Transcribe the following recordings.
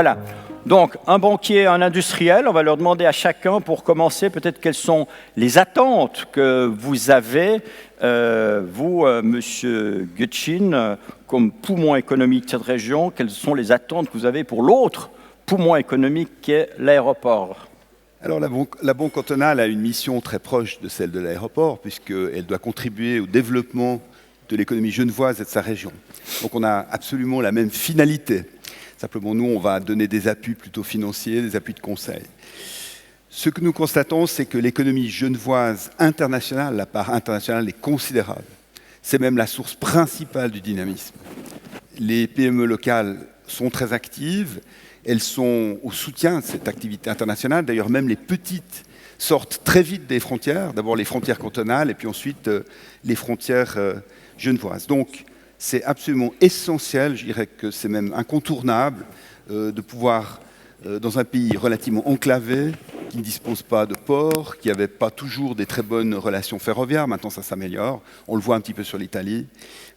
Voilà. Donc, un banquier, un industriel, on va leur demander à chacun, pour commencer, peut-être quelles sont les attentes que vous avez, vous, Monsieur Gutschin, comme poumon économique de cette région, quelles sont les attentes que vous avez pour l'autre poumon économique qui est l'aéroport? Alors la Banque cantonale a une mission très proche de celle de l'aéroport, puisqu'elle doit contribuer au développement de l'économie genevoise et de sa région. Donc on a absolument la même finalité. Simplement, nous, on va donner des appuis plutôt financiers, des appuis de conseil. Ce que nous constatons, c'est que l'économie genevoise internationale, la part internationale est considérable. C'est même la source principale du dynamisme. Les PME locales sont très actives, elles sont au soutien de cette activité internationale. D'ailleurs, même les petites sortent très vite des frontières. D'abord les frontières cantonales et puis ensuite les frontières genevoises. Donc, c'est absolument essentiel, je dirais que c'est même incontournable, de pouvoir, dans un pays relativement enclavé, qui ne dispose pas de port, qui n'avait pas toujours des très bonnes relations ferroviaires, maintenant ça s'améliore, on le voit un petit peu sur l'Italie,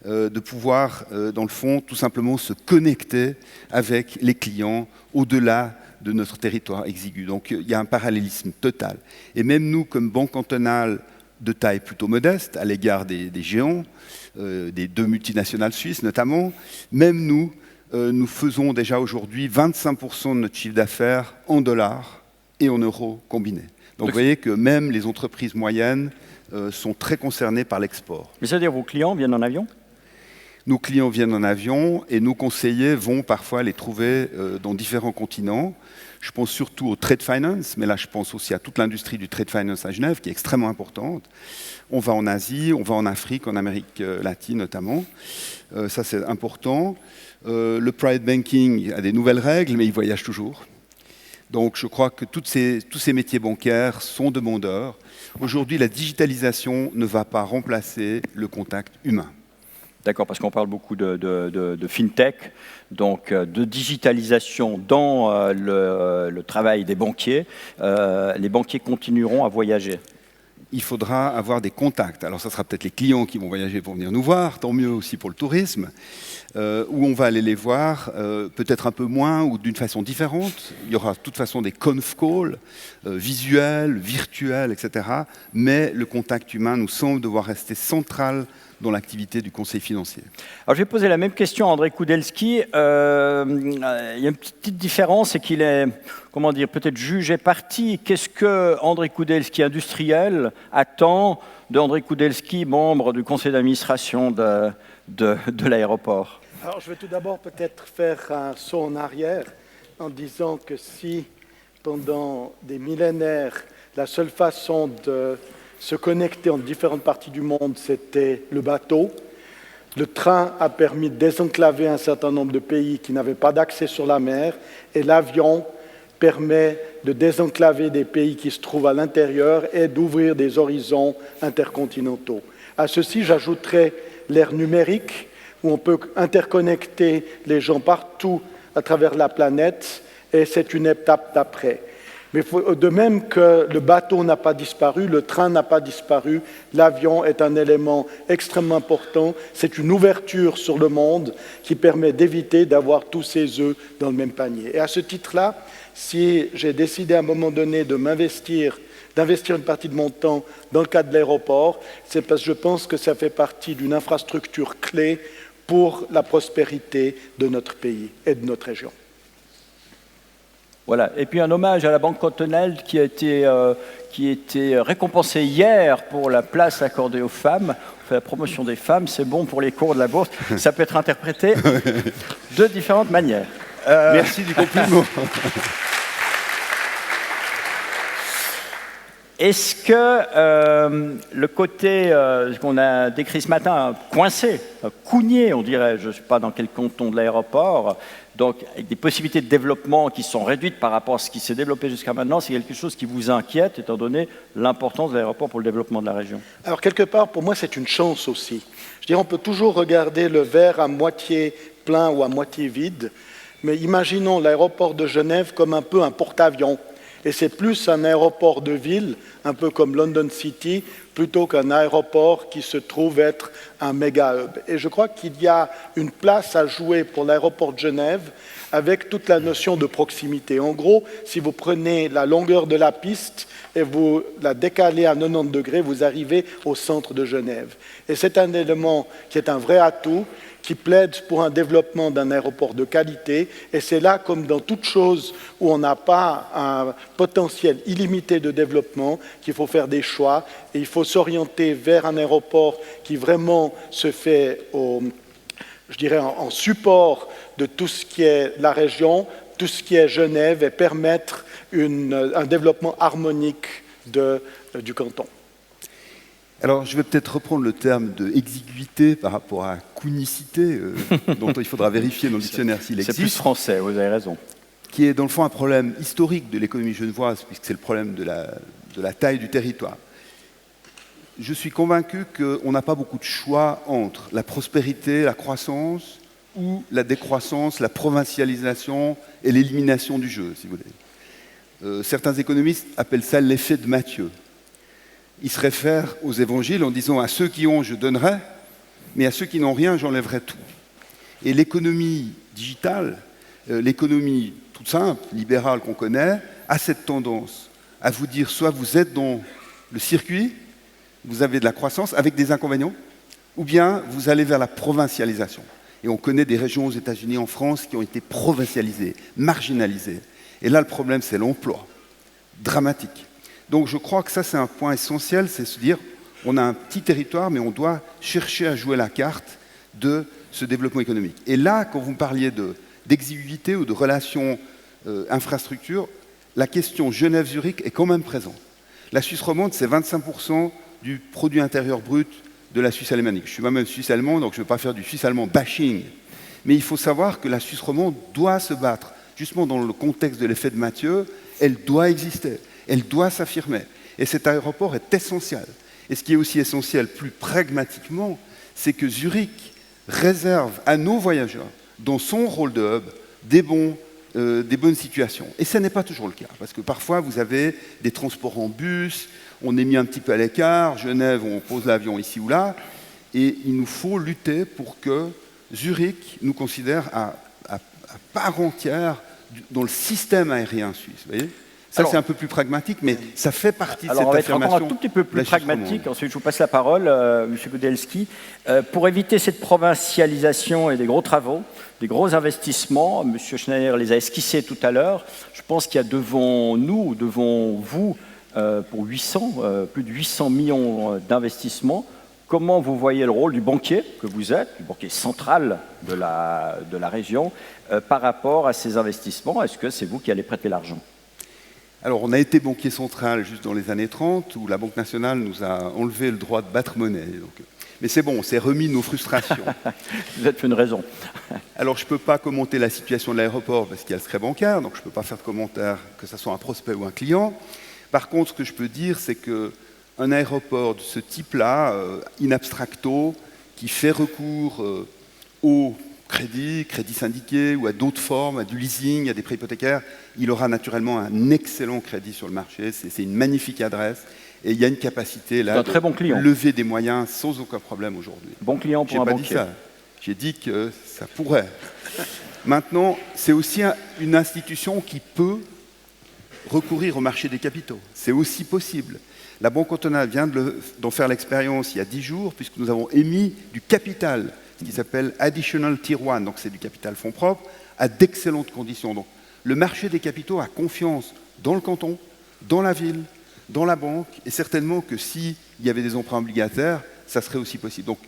de pouvoir, dans le fond, tout simplement se connecter avec les clients au-delà de notre territoire exigu. Donc il y a un parallélisme total. Et même nous, comme banque cantonale de taille plutôt modeste, à l'égard des géants, des deux multinationales suisses notamment, même nous, nous faisons déjà aujourd'hui 25% de notre chiffre d'affaires en dollars et en euros combinés. Donc vous voyez que même les entreprises moyennes sont très concernées par l'export. Mais ça veut dire que vos clients viennent en avion? Nos clients viennent en avion et nos conseillers vont parfois les trouver dans différents continents. Je pense surtout au trade finance, mais là je pense aussi à toute l'industrie du trade finance à Genève qui est extrêmement importante. On va en Asie, on va en Afrique, en Amérique latine notamment. Ça c'est important. Le private banking a des nouvelles règles, mais il voyage toujours. Donc je crois que tous ces métiers bancaires sont demandeurs. Aujourd'hui, la digitalisation ne va pas remplacer le contact humain. D'accord, parce qu'on parle beaucoup de fintech, donc de digitalisation dans le travail des banquiers. Les banquiers continueront à voyager. Il faudra avoir des contacts. Alors ça sera peut-être les clients qui vont voyager pour venir nous voir, tant mieux aussi pour le tourisme, où on va aller les voir, peut-être un peu moins ou d'une façon différente. Il y aura de toute façon des conf calls, visuels, virtuels, etc. Mais le contact humain nous semble devoir rester central dans l'activité du conseil financier. Alors je vais poser la même question à André Kudelski. Il y a une petite différence, c'est qu'il est, comment dire, peut-être jugé parti. Qu'est-ce que André Kudelski, industriel, attend d'André Kudelski, membre du conseil d'administration de l'aéroport? Alors je vais tout d'abord peut-être faire un saut en arrière en disant que si pendant des millénaires, la seule façon de se connecter en différentes parties du monde, c'était le bateau. Le train a permis de désenclaver un certain nombre de pays qui n'avaient pas d'accès sur la mer, et l'avion permet de désenclaver des pays qui se trouvent à l'intérieur et d'ouvrir des horizons intercontinentaux. À ceci, j'ajouterai l'ère numérique, où on peut interconnecter les gens partout à travers la planète, et c'est une étape d'après. Mais de même que le bateau n'a pas disparu, le train n'a pas disparu, l'avion est un élément extrêmement important. C'est une ouverture sur le monde qui permet d'éviter d'avoir tous ses œufs dans le même panier. Et à ce titre-là, si j'ai décidé à un moment donné d'investir une partie de mon temps dans le cadre de l'aéroport, c'est parce que je pense que ça fait partie d'une infrastructure clé pour la prospérité de notre pays et de notre région. Voilà. Et puis un hommage à la Banque cantonale qui a été récompensée hier pour la place accordée aux femmes. On fait la promotion des femmes, c'est bon pour les cours de la bourse. Ça peut être interprété de différentes manières. Merci du compliment. Est-ce que le côté qu'on a décrit ce matin, coincé, cougné, on dirait, je ne sais pas dans quel canton de l'aéroport, donc avec des possibilités de développement qui sont réduites par rapport à ce qui s'est développé jusqu'à maintenant, c'est quelque chose qui vous inquiète, étant donné l'importance de l'aéroport pour le développement de la région? Alors quelque part, pour moi, c'est une chance aussi. Je dirais, on peut toujours regarder le verre à moitié plein ou à moitié vide, mais imaginons l'aéroport de Genève comme un peu un porte-avions. Et c'est plus un aéroport de ville, un peu comme London City, plutôt qu'un aéroport qui se trouve être un méga hub. Et je crois qu'il y a une place à jouer pour l'aéroport de Genève avec toute la notion de proximité. En gros, si vous prenez la longueur de la piste et vous la décalez à 90 degrés, vous arrivez au centre de Genève. Et c'est un élément qui est un vrai atout, qui plaide pour un développement d'un aéroport de qualité. Et c'est là, comme dans toute chose où on n'a pas un potentiel illimité de développement, qu'il faut faire des choix. Et il faut s'orienter vers un aéroport qui vraiment se fait, en support de tout ce qui est la région, tout ce qui est Genève, et permettre un développement harmonique du canton. Alors, je vais peut-être reprendre le terme de exiguïté par rapport à coonicité, dont il faudra vérifier dans le dictionnaire s'il existe. C'est plus français, vous avez raison. Qui est dans le fond un problème historique de l'économie genevoise, puisque c'est le problème de la taille du territoire. Je suis convaincu qu'on n'a pas beaucoup de choix entre la prospérité, la croissance, ou la décroissance, la provincialisation et l'élimination du jeu, si vous voulez. Certains économistes appellent ça l'effet de Matthieu. Ils se réfèrent aux évangiles en disant « à ceux qui ont, je donnerai, mais à ceux qui n'ont rien, j'enlèverai tout ». Et l'économie digitale, l'économie toute simple, libérale qu'on connaît, a cette tendance à vous dire soit vous êtes dans le circuit, vous avez de la croissance avec des inconvénients, ou bien vous allez vers la provincialisation. Et on connaît des régions aux États-Unis, en France, qui ont été provincialisées, marginalisées. Et là, le problème, c'est l'emploi. Dramatique. Donc je crois que ça, c'est un point essentiel, c'est se dire, on a un petit territoire, mais on doit chercher à jouer la carte de ce développement économique. Et là, quand vous me parliez d'exiguïté ou de relations infrastructures, la question Genève-Zurich est quand même présente. La Suisse romande, c'est 25% du produit intérieur brut de la Suisse alémanique. Je suis moi-même Suisse allemand, donc je ne veux pas faire du Suisse allemand bashing. Mais il faut savoir que la Suisse romande doit se battre. Justement, dans le contexte de l'effet de Matthieu, elle doit exister. Elle doit s'affirmer. Et cet aéroport est essentiel. Et ce qui est aussi essentiel, plus pragmatiquement, c'est que Zurich réserve à nos voyageurs, dans son rôle de hub, des bonnes situations. Et ce n'est pas toujours le cas, parce que parfois, vous avez des transports en bus, on est mis un petit peu à l'écart, Genève, on pose l'avion ici ou là, et il nous faut lutter pour que Zurich nous considère à part entière dans le système aérien suisse. Vous voyez ? Ça, c'est un peu plus pragmatique, mais ça fait partie de cette affirmation. Alors, on va être encore un tout petit peu plus pragmatique. Ensuite, je vous passe la parole, M. Goudelski. Pour éviter cette provincialisation et des gros travaux, des gros investissements, M. Schneider les a esquissés tout à l'heure, je pense qu'il y a devant nous, devant vous, pour plus de 800 millions d'investissements. Comment vous voyez le rôle du banquier que vous êtes, du banquier central de la région, par rapport à ces investissements? Est-ce que c'est vous qui allez prêter l'argent? Alors, on a été banquier central juste dans les années 30, où la Banque nationale nous a enlevé le droit de battre monnaie. Donc. Mais c'est bon, on s'est remis de nos frustrations. Vous êtes une raison. Alors, je ne peux pas commenter la situation de l'aéroport parce qu'il y a le secret bancaire, donc je ne peux pas faire de commentaire, que ce soit un prospect ou un client. Par contre, ce que je peux dire, c'est qu'un aéroport de ce type-là, in abstracto, qui fait recours au crédit syndiqué ou à d'autres formes, à du leasing, à des prêts hypothécaires, il aura naturellement un excellent crédit sur le marché. C'est une magnifique adresse et il y a une capacité là de lever des moyens sans aucun problème aujourd'hui. Bon client pour un banquier. J'ai pas dit ça. J'ai dit que ça pourrait. Maintenant, c'est aussi une institution qui peut recourir au marché des capitaux. C'est aussi possible. La Banque cantonale vient d'en faire l'expérience il y a 10 jours, puisque nous avons émis du capital, ce qui s'appelle Additional Tier 1, donc c'est du capital fonds propres, à d'excellentes conditions. Donc, le marché des capitaux a confiance dans le canton, dans la ville, dans la banque, et certainement que s'il y avait des emprunts obligataires, ça serait aussi possible. Donc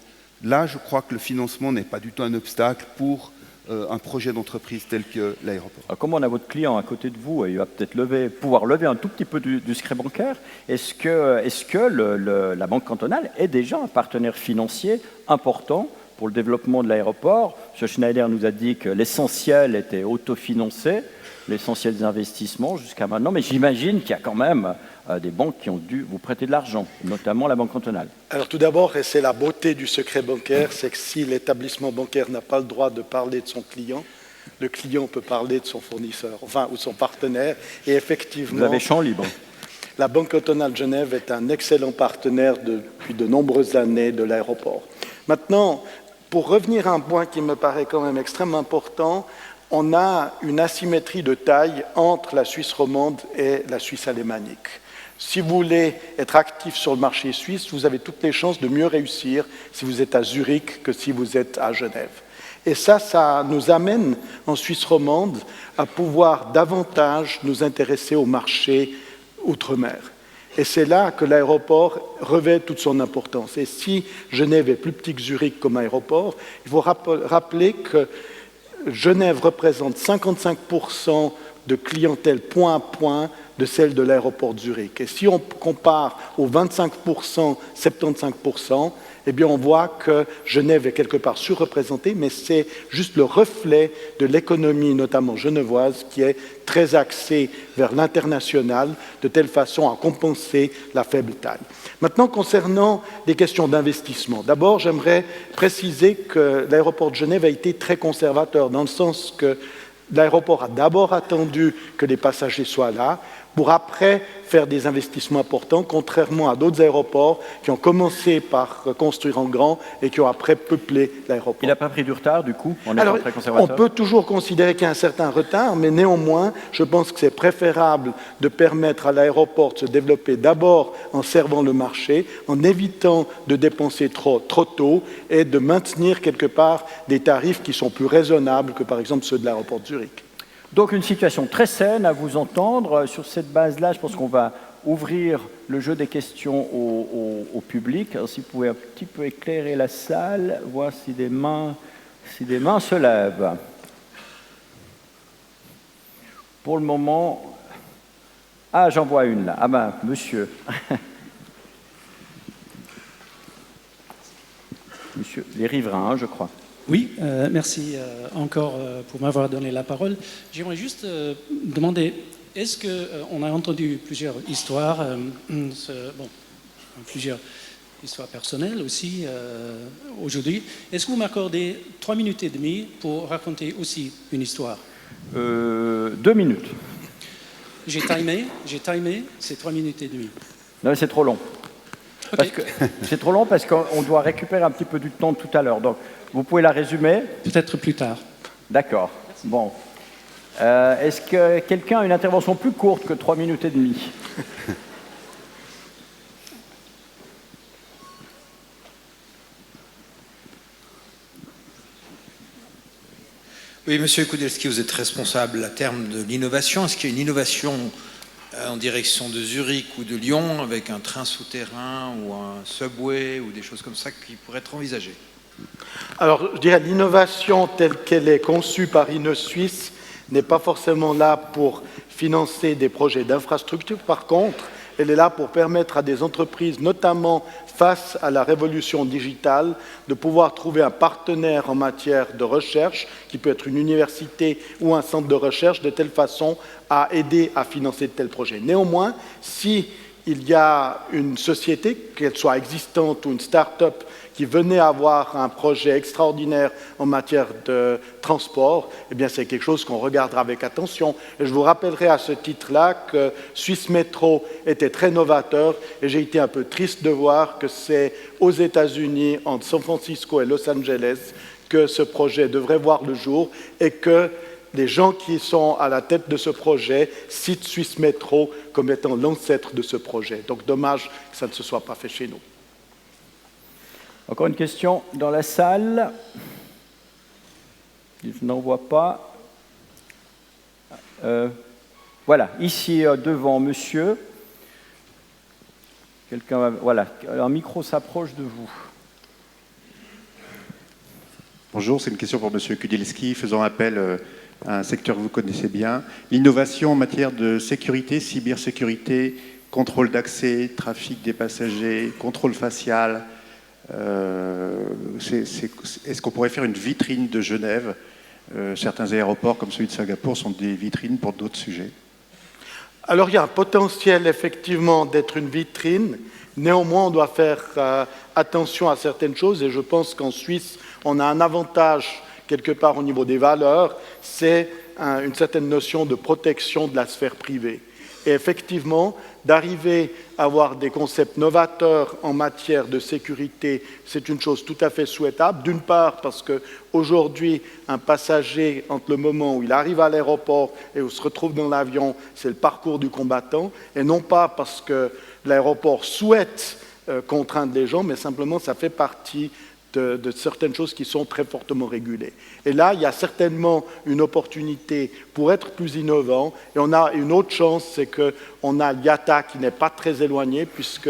là, je crois que le financement n'est pas du tout un obstacle pour un projet d'entreprise tel que l'aéroport. Comme on a votre client à côté de vous, il va peut-être pouvoir lever un tout petit peu du secret bancaire. Est-ce que la Banque cantonale est déjà un partenaire financier important pour le développement de l'aéroport? M. Schneider nous a dit que l'essentiel était autofinancé, l'essentiel des investissements jusqu'à maintenant, mais j'imagine qu'il y a quand même des banques qui ont dû vous prêter de l'argent, notamment la Banque cantonale. Alors tout d'abord, et c'est la beauté du secret bancaire, c'est que si l'établissement bancaire n'a pas le droit de parler de son client, le client peut parler de son fournisseur, enfin, ou son partenaire. Et effectivement, Vous avez champ libre. la Banque cantonale de Genève est un excellent partenaire depuis de nombreuses années de l'aéroport. Maintenant, pour revenir à un point qui me paraît quand même extrêmement important, on a une asymétrie de taille entre la Suisse romande et la Suisse alémanique. Si vous voulez être actif sur le marché suisse, vous avez toutes les chances de mieux réussir si vous êtes à Zurich que si vous êtes à Genève. Et ça nous amène en Suisse romande à pouvoir davantage nous intéresser au marché outre-mer. Et c'est là que l'aéroport revêt toute son importance. Et si Genève est plus petit que Zurich comme aéroport, il faut rappeler que Genève représente 55% de clientèle point à point de celle de l'aéroport de Zurich. Et si on compare aux 25%, 75%, eh bien on voit que Genève est quelque part surreprésentée, mais c'est juste le reflet de l'économie, notamment genevoise, qui est très axée vers l'international, de telle façon à compenser la faible taille. Maintenant, concernant les questions d'investissement, d'abord, j'aimerais préciser que l'aéroport de Genève a été très conservateur, dans le sens que l'aéroport a d'abord attendu que les passagers soient là, pour après faire des investissements importants, contrairement à d'autres aéroports qui ont commencé par construire en grand et qui ont après peuplé l'aéroport. Il n'a pas pris du retard, du coup, en Alors, étant très conservateur? on peut toujours considérer qu'il y a un certain retard, mais néanmoins, je pense que c'est préférable de permettre à l'aéroport de se développer d'abord en servant le marché, en évitant de dépenser trop tôt et de maintenir quelque part des tarifs qui sont plus raisonnables que, par exemple, ceux de l'aéroport de Zurich. Donc une situation très saine à vous entendre. Sur cette base-là, je pense qu'on va ouvrir le jeu des questions au public. Alors, si vous pouvez un petit peu éclairer la salle, voir si des mains se lèvent. Pour le moment... Ah, j'en vois une là. Ah ben, monsieur. Monsieur, les riverains, je crois. Oui, merci encore pour m'avoir donné la parole. J'aimerais juste demander, est-ce qu'on a entendu plusieurs histoires, plusieurs histoires personnelles aussi aujourd'hui. Est-ce que vous m'accordez 3 minutes et demie pour raconter aussi une histoire? 2 minutes. J'ai timé, c'est 3 minutes et demie. Non, c'est trop long. Okay. C'est trop long parce qu'on doit récupérer un petit peu du temps tout à l'heure. Donc, vous pouvez la résumer? Peut-être plus tard. D'accord. Bon. Est-ce que quelqu'un a une intervention plus courte que 3 minutes et demie? Oui, Monsieur Kudelski, vous êtes responsable à terme de l'innovation. Est-ce qu'il y a une innovation en direction de Zurich ou de Lyon avec un train souterrain ou un subway ou des choses comme ça qui pourraient être envisagées? Alors, je dirais l'innovation telle qu'elle est conçue par InnoSuisse n'est pas forcément là pour financer des projets d'infrastructure. Par contre, elle est là pour permettre à des entreprises, notamment face à la révolution digitale, de pouvoir trouver un partenaire en matière de recherche, qui peut être une université ou un centre de recherche, de telle façon à aider à financer de tels projets. Néanmoins, si il y a une société, qu'elle soit existante ou une start-up, qui venait avoir un projet extraordinaire en matière de transport, eh bien c'est quelque chose qu'on regardera avec attention. Et je vous rappellerai à ce titre-là que Swiss Metro était très novateur et j'ai été un peu triste de voir que c'est aux États-Unis, entre San Francisco et Los Angeles, que ce projet devrait voir le jour et que les gens qui sont à la tête de ce projet citent Swiss Metro comme étant l'ancêtre de ce projet. Donc dommage que ça ne se soit pas fait chez nous. Encore une question dans la salle? Je n'en vois pas. Voilà, ici devant monsieur. Quelqu'un va... Voilà, un micro s'approche de vous. Bonjour, c'est une question pour monsieur Kudelski, faisant appel à un secteur que vous connaissez bien. L'innovation en matière de sécurité, cybersécurité, contrôle d'accès, trafic des passagers, contrôle facial. Est-ce qu'on pourrait faire une vitrine de Genève? Certains aéroports, comme celui de Singapour, sont des vitrines pour d'autres sujets. Alors, il y a un potentiel, effectivement, d'être une vitrine. Néanmoins, on doit faire attention à certaines choses. Et je pense qu'en Suisse, on a un avantage quelque part au niveau des valeurs, c'est une certaine notion de protection de la sphère privée. Et effectivement, d'arriver à avoir des concepts novateurs en matière de sécurité, c'est une chose tout à fait souhaitable. D'une part, parce qu'aujourd'hui, un passager, entre le moment où il arrive à l'aéroport et où il se retrouve dans l'avion, c'est le parcours du combattant, et non pas parce que l'aéroport souhaite contraindre les gens, mais simplement ça fait partie de certaines choses qui sont très fortement régulées. Et là, il y a certainement une opportunité pour être plus innovant. Et on a une autre chance, c'est qu'on a l'IATA qui n'est pas très éloigné, puisque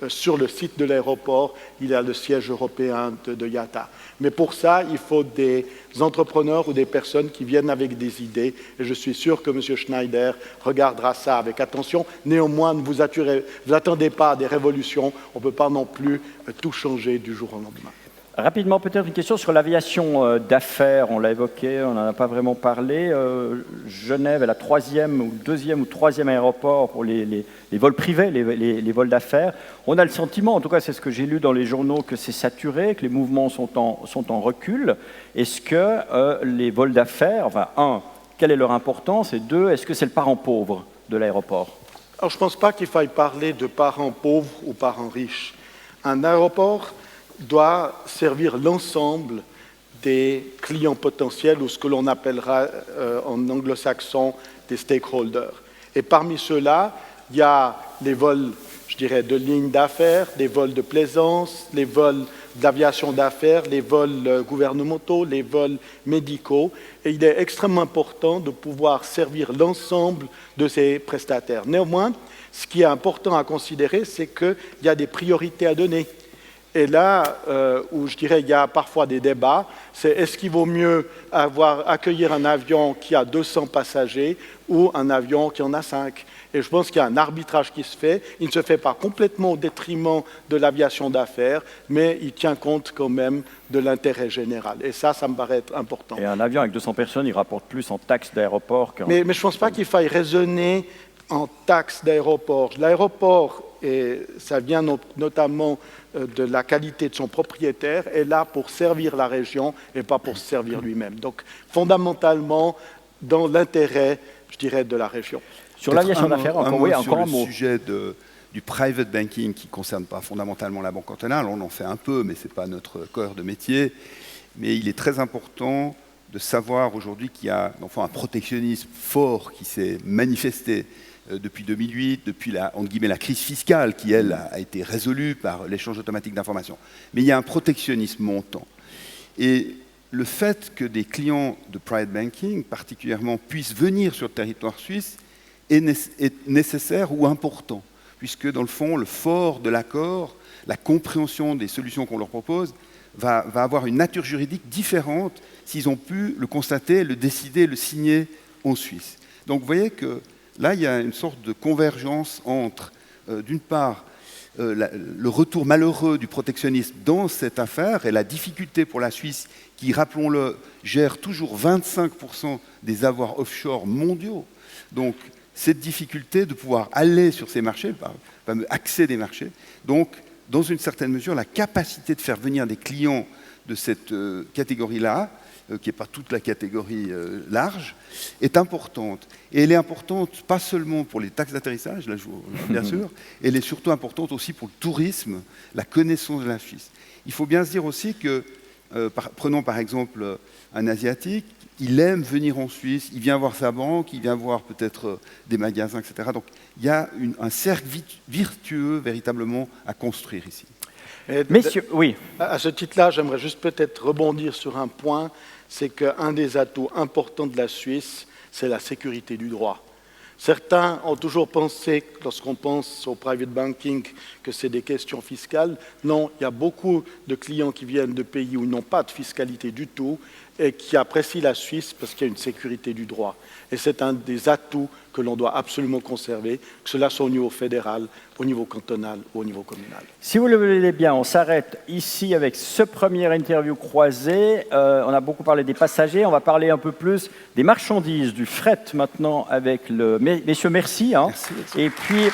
sur le site de l'aéroport, il y a le siège européen de IATA. Mais pour ça, il faut des entrepreneurs ou des personnes qui viennent avec des idées. Et je suis sûr que M. Schneider regardera ça avec attention. Néanmoins, ne vous attendez pas à des révolutions. On ne peut pas non plus tout changer du jour au lendemain. Rapidement, peut-être une question sur l'aviation d'affaires. On l'a évoqué, on n'en a pas vraiment parlé. Genève est la deuxième ou troisième aéroport pour les vols privés, les vols d'affaires. On a le sentiment, en tout cas c'est ce que j'ai lu dans les journaux, que c'est saturé, que les mouvements sont en recul. Est-ce que les vols d'affaires, enfin, un, quelle est leur importance, et deux, est-ce que c'est le parent pauvre de l'aéroport? Alors je ne pense pas qu'il faille parler de parents pauvres ou parents riches. Un aéroport doit servir l'ensemble des clients potentiels, ou ce que l'on appellera en anglo-saxon des stakeholders. Et parmi ceux-là, il y a les vols, je dirais, de ligne d'affaires, les vols de plaisance, les vols d'aviation d'affaires, les vols gouvernementaux, les vols médicaux. Et il est extrêmement important de pouvoir servir l'ensemble de ces prestataires. Néanmoins, ce qui est important à considérer, c'est qu'il y a des priorités à donner. Et là, où je dirais il y a parfois des débats, c'est est-ce qu'il vaut mieux accueillir un avion qui a 200 passagers ou un avion qui en a 5 ? Et je pense qu'il y a un arbitrage qui se fait. Il ne se fait pas complètement au détriment de l'aviation d'affaires, mais il tient compte quand même de l'intérêt général. Et ça me paraît être important. Et un avion avec 200 personnes, il rapporte plus en taxes d'aéroport qu'en... Mais je ne pense pas qu'il faille raisonner en taxes d'aéroport. L'aéroport, et ça vient notamment de la qualité de son propriétaire, est là pour servir la région et pas pour se servir lui-même. Donc, fondamentalement, dans l'intérêt, je dirais, de la région. Sur l'aviation d'affaires, encore un mot. Sur le sujet du private banking qui ne concerne pas fondamentalement la banque cantonale, on en fait un peu, mais ce n'est pas notre cœur de métier. Mais il est très important de savoir aujourd'hui qu'il y a enfin, un protectionnisme fort qui s'est manifesté depuis 2008, depuis entre guillemets, la crise fiscale qui, elle, a été résolue par l'échange automatique d'informations. Mais il y a un protectionnisme montant. Et le fait que des clients de private banking, particulièrement, puissent venir sur le territoire suisse est nécessaire ou important, puisque, dans le fond, le fort de l'accord, la compréhension des solutions qu'on leur propose, va avoir une nature juridique différente s'ils ont pu le constater, le décider, le signer en Suisse. Donc, vous voyez que là, il y a une sorte de convergence entre, d'une part, le retour malheureux du protectionnisme dans cette affaire et la difficulté pour la Suisse qui, rappelons-le, gère toujours 25% des avoirs offshore mondiaux. Donc, cette difficulté de pouvoir aller sur ces marchés, le fameux accès des marchés, donc, dans une certaine mesure, la capacité de faire venir des clients de cette catégorie-là, qui n'est pas toute la catégorie large, est importante. Et elle est importante pas seulement pour les taxes d'atterrissage, là, bien sûr, elle est surtout importante aussi pour le tourisme, la connaissance de la Suisse. Il faut bien se dire aussi que, prenons par exemple un Asiatique, il aime venir en Suisse, il vient voir sa banque, il vient voir peut-être des magasins, etc. Donc il y a un cercle virtueux véritablement à construire ici. Messieurs, oui. À ce titre-là, j'aimerais juste peut-être rebondir sur un point, c'est qu'un des atouts importants de la Suisse, c'est la sécurité du droit. Certains ont toujours pensé, lorsqu'on pense au private banking, que c'est des questions fiscales. Non, il y a beaucoup de clients qui viennent de pays où ils n'ont pas de fiscalité du tout et qui apprécient la Suisse parce qu'il y a une sécurité du droit. Et c'est un des atouts que l'on doit absolument conserver, que cela soit au niveau fédéral, au niveau cantonal ou au niveau communal. Si vous le voulez bien, on s'arrête ici avec ce premier interview croisé. On a beaucoup parlé des passagers, on va parler un peu plus des marchandises, du fret maintenant avec le... Messieurs, merci. Merci. Et puis...